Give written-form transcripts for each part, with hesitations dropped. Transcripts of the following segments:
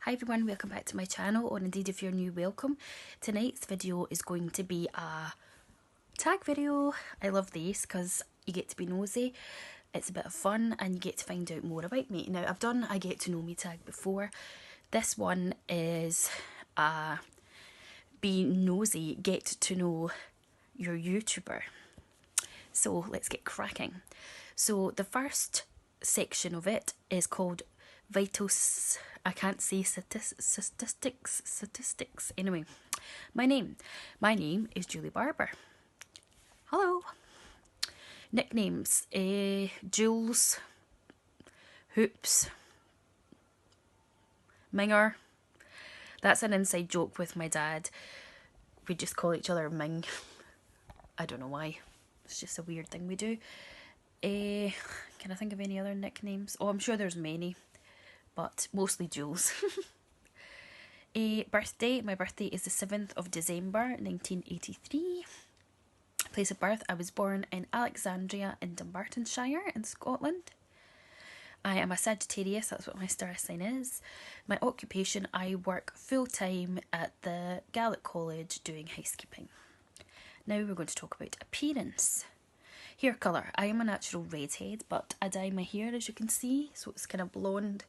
Hi everyone, welcome back to my channel, or indeed if you're new, welcome. Tonight's video is going to be a tag video. I love these because you get to be nosy, it's a bit of fun and you get to find out more about me. Now I've done a get to know me tag before. This one is a be nosy, get to know your YouTuber. So let's get cracking. So the first section of it is called I can't say statistics. Anyway, my name is Julie Barbour. Hello. Nicknames: Jules, Hoops, Minger. That's an inside joke with my dad. We just call each other Ming. I don't know why. It's just a weird thing we do. Can I think of any other nicknames? Oh, I'm sure there's many, but mostly Jules. Birthday. My birthday is the 7th of December 1983. Place of birth. I was born in Alexandria in Dunbartonshire in Scotland. I am a Sagittarius, that's what my star sign is. My occupation, I work full-time at the Gaelic College doing housekeeping. Now we're going to talk about appearance. Hair colour. I am a natural redhead, but I dye my hair, as you can see, so it's kind of blonde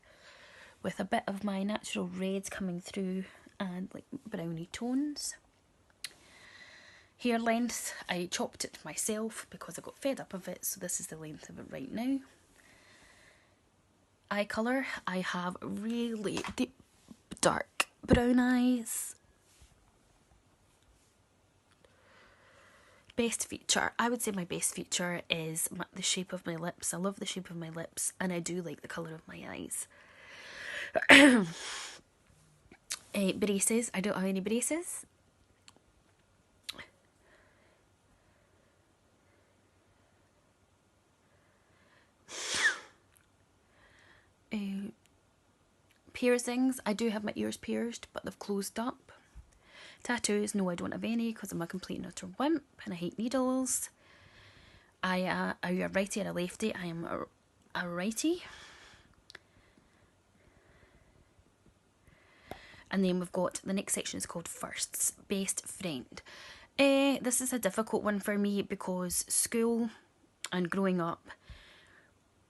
with a bit of my natural red coming through and like browny tones. Hair length, I chopped it myself because I got fed up of it, so this is the length of it right now. Eye colour, I have really deep dark brown eyes. Best feature, I would say my best feature is the shape of my lips. I love the shape of my lips and I do like the colour of my eyes. Braces, I don't have any braces. Piercings, I do have my ears pierced, but they've closed up. Tattoos, no, I don't have any because I'm a complete and utter wimp and I hate needles. Are you a righty or a lefty? I am a righty. And then we've got, the next section is called firsts. Best friend. This is a difficult one for me because school and growing up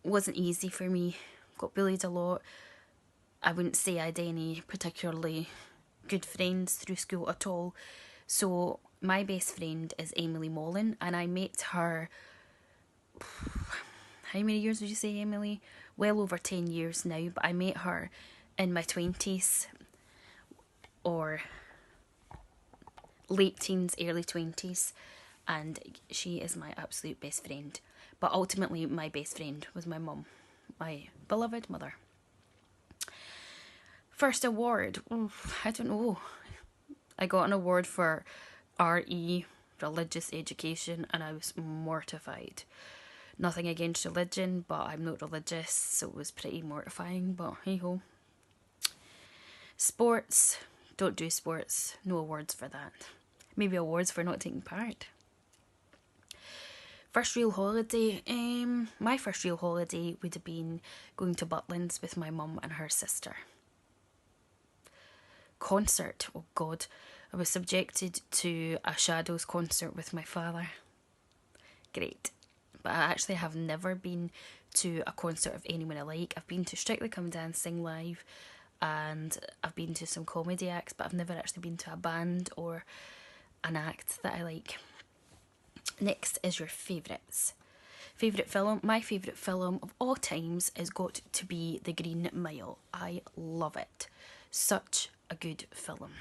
wasn't easy for me. Got bullied a lot. I wouldn't say I had any particularly good friends through school at all. So my best friend is Emily Mullen, and I met her, how many years would you say, Emily? Well over 10 years now, but I met her in my 20s or late teens, early 20s, and she is my absolute best friend. But ultimately my best friend was my mum, my beloved mother. First award, I don't know. I got an award for RE, religious education, and I was mortified. Nothing against religion, but I'm not religious, so it was pretty mortifying, but hey ho. Sports, don't do sports, no awards for that. Maybe awards for not taking part. First real holiday, my first real holiday would have been going to Butlins with my mum and her sister. Concert, oh god, I was subjected to a Shadows concert with my father. Great. But I actually have never been to a concert of anyone I like. I've been to Strictly Come Dancing live and I've been to some comedy acts, but I've never actually been to a band or an act that I like. Next is your favourites. Favourite film? My favourite film of all times has got to be The Green Mile. I love it. Such a good film.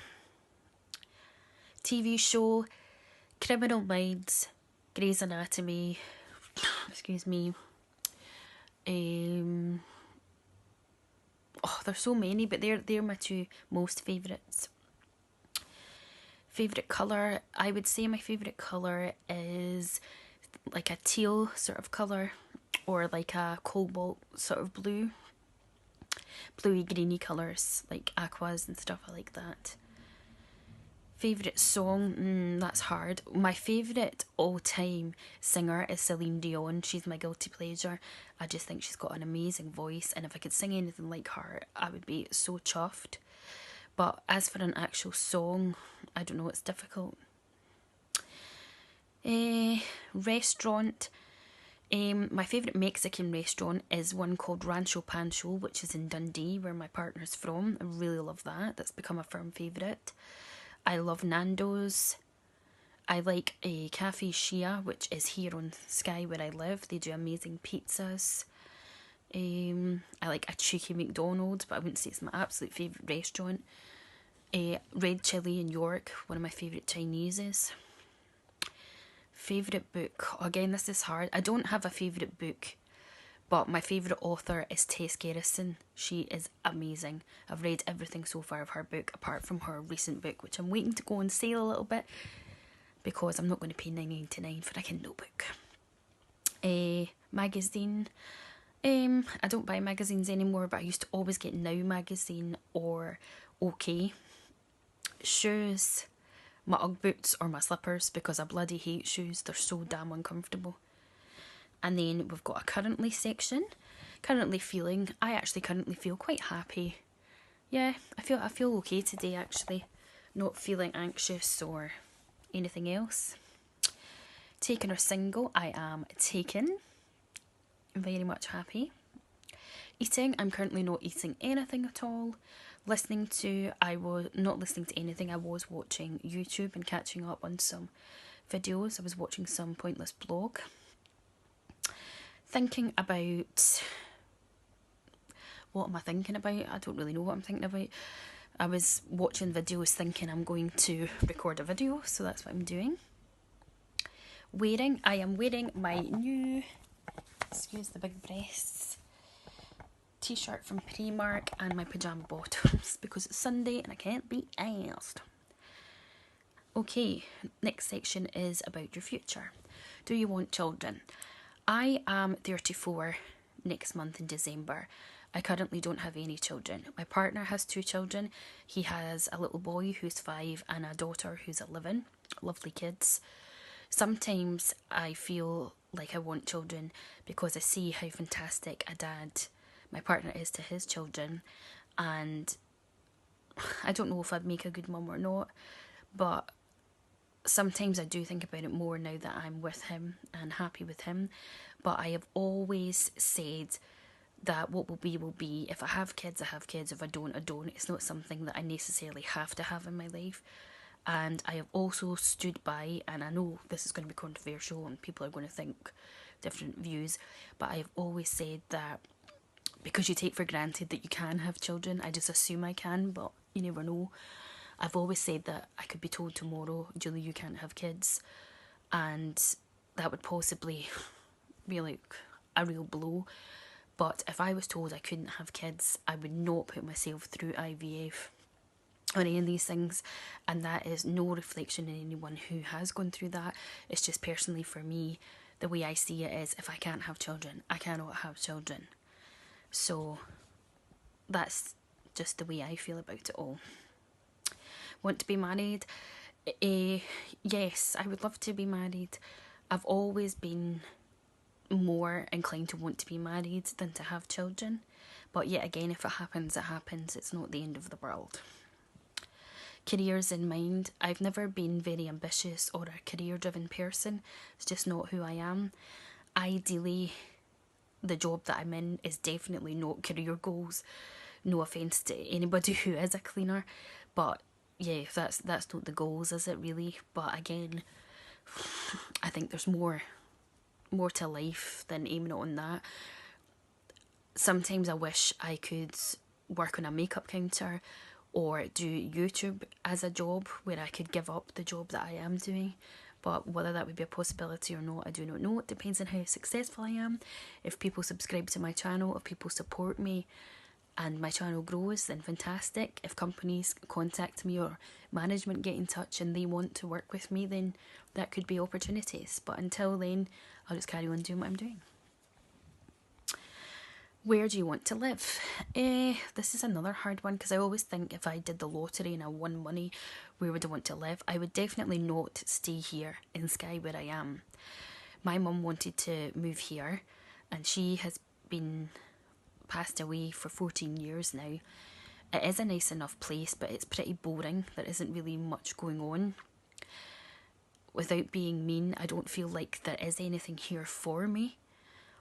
TV show, Criminal Minds, Grey's Anatomy, excuse me. Oh, there's so many, but they're my two most favourites. Favourite colour, I would say my favourite colour is like a teal sort of colour, or like a cobalt sort of blue. Bluey greeny colours like aquas and stuff, I like that. Favourite song, that's hard. My favourite all time singer is Celine Dion. She's my guilty pleasure. I just think she's got an amazing voice, and if I could sing anything like her I would be so chuffed. But as for an actual song, I don't know, it's difficult. Restaurant. My favourite Mexican restaurant is one called Rancho Pancho, which is in Dundee, where my partner's from. I really love that. That's become a firm favourite. I love Nando's. I like a Cafe Shia, which is here on Skye where I live. They do amazing pizzas. I like a cheeky McDonald's, but I wouldn't say it's my absolute favourite restaurant. Red Chili in York, one of my favourite Chinese's. Favourite book. Again, this is hard. I don't have a favourite book, but my favourite author is Tess Gerritsen. She is amazing. I've read everything so far of her book, apart from her recent book, which I'm waiting to go on sale a little bit, because I'm not going to pay $9.99 for a Kindle book. Magazine. I don't buy magazines anymore, but I used to always get Now magazine or OK. Shoes. My Ugg boots or my slippers, because I bloody hate shoes. They're so damn uncomfortable. And then we've got a currently section. Currently feeling. I actually currently feel quite happy. Yeah, I feel okay today actually. Not feeling anxious or anything else. Taken or single, I am taken. Very much happy. Eating, I'm currently not eating anything at all. Listening to, I was not listening to anything. I was watching YouTube and catching up on some videos. I was watching some pointless blog. Thinking about, what am I thinking about? I don't really know what I'm thinking about. I was watching videos thinking I'm going to record a video, so that's what I'm doing. Wearing, I am wearing my new, excuse the big breasts, t-shirt from Primark and my pyjama bottoms because it's Sunday and I can't be arsed. Okay, next section is about your future. Do you want children? I am 34 next month in December. I currently don't have any children. My partner has 2 children. He has a little boy who's 5 and a daughter who's 11. Lovely kids. Sometimes I feel like I want children because I see how fantastic a dad my partner is to his children, and I don't know if I'd make a good mum or not, but sometimes I do think about it more now that I'm with him and happy with him. But I have always said that what will be will be. If I have kids, I have kids. If I don't, I don't. It's not something that I necessarily have to have in my life. And I have also stood by, and I know this is going to be controversial and people are going to think different views, but I have always said that because you take for granted that you can have children, I just assume I can, but you never know. I've always said that I could be told tomorrow, Julie, you can't have kids, and that would possibly be like a real blow. But if I was told I couldn't have kids, I would not put myself through IVF or any of these things, and that is no reflection in anyone who has gone through that. It's just personally for me, the way I see it is, if I can't have children, I cannot have children. So that's just the way I feel about it all. Want to be married? Yes, I would love to be married. I've always been more inclined to want to be married than to have children, but yet again, if it happens, it happens. It's not the end of the world. Careers in mind. I've never been very ambitious or a career driven person. It's just not who I am. Ideally, the job that I'm in is definitely not career goals. No offence to anybody who is a cleaner, but yeah, that's not the goals, is it really? But again, I think there's more to life than aiming on that. Sometimes I wish I could work on a makeup counter or do YouTube as a job where I could give up the job that I am doing. But whether that would be a possibility or not, I do not know. It depends on how successful I am. If people subscribe to my channel, if people support me and my channel grows, then fantastic. If companies contact me or management get in touch and they want to work with me, then that could be opportunities. But until then, I'll just carry on doing what I'm doing. Where do you want to live? This is another hard one because I always think if I did the lottery and I won money, where would I want to live? I would definitely not stay here in Skye where I am. My mum wanted to move here and she has been passed away for 14 years now. It is a nice enough place, but it's pretty boring. There isn't really much going on. Without being mean, I don't feel like there is anything here for me.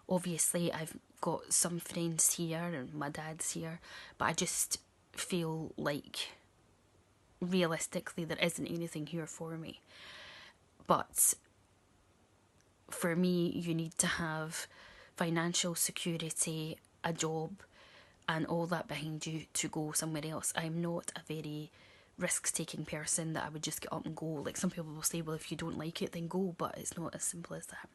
Obviously, I've got some friends here and my dad's here, but I just feel like realistically there isn't anything here for me. But for me, you need to have financial security, a job, and all that behind you to go somewhere else. I'm not a very risk-taking person that I would just get up and go. Like, some people will say, well, if you don't like it, then go, but it's not as simple as that.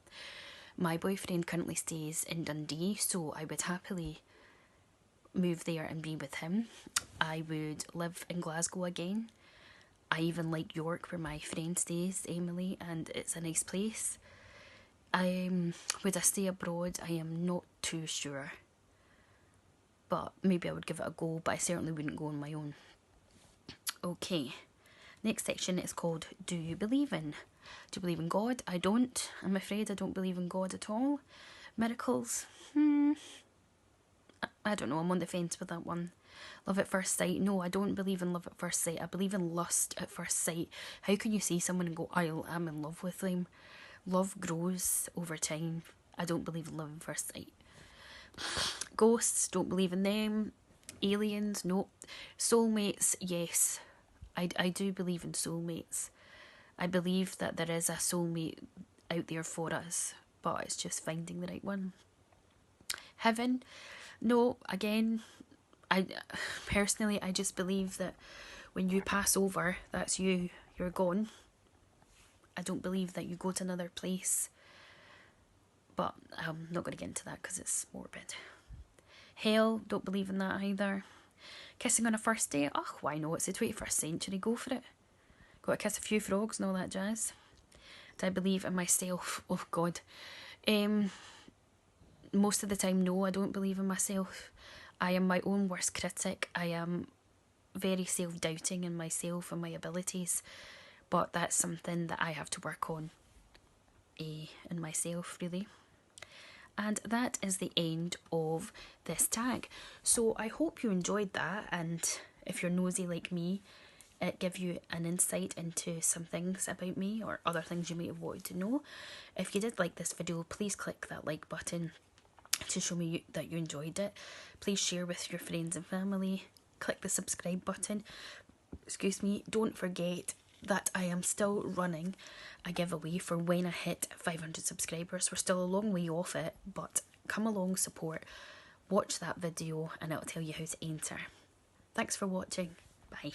My boyfriend currently stays in Dundee, so I would happily move there and be with him. I would live in Glasgow again. I even like York, where my friend stays, Emily, and it's a nice place. Would I stay abroad? I am not too sure. But maybe I would give it a go, but I certainly wouldn't go on my own. Okay, next section is called Do You Believe In? Do you believe in God? I don't. I'm afraid I don't believe in God at all. Miracles? I don't know, I'm on the fence with that one. Love at first sight? No, I don't believe in love at first sight. I believe in lust at first sight. How can you see someone and go, I'm in love with them? Love grows over time. I don't believe in love at first sight. Ghosts, don't believe in them. Aliens, no. Soulmates, yes. I do believe in soulmates. I believe that there is a soulmate out there for us, but it's just finding the right one. Heaven, no. Again, I personally, I just believe that when you pass over, that's you. You're gone. I don't believe that you go to another place. But I'm not going to get into that because it's morbid. Hell, don't believe in that either. Kissing on a first date? Oh, why not? It's the 21st century. Go for it. Got to kiss a few frogs and all that jazz. Do I believe in myself? Oh, God. Most of the time, no, I don't believe in myself. I am my own worst critic. I am very self-doubting in myself and my abilities. But that's something that I have to work on in myself, really. And that is the end of this tag. So I hope you enjoyed that, and if you're nosy like me, it gave you an insight into some things about me or other things you might have wanted to know. If you did like this video, please click that like button to show me that you enjoyed it. Please share with your friends and family. Click the subscribe button. Excuse me. Don't forget that I am still running a giveaway for when I hit 500 subscribers. We're still a long way off it, but come along, support, watch that video and it'll tell you how to enter. Thanks for watching. Bye.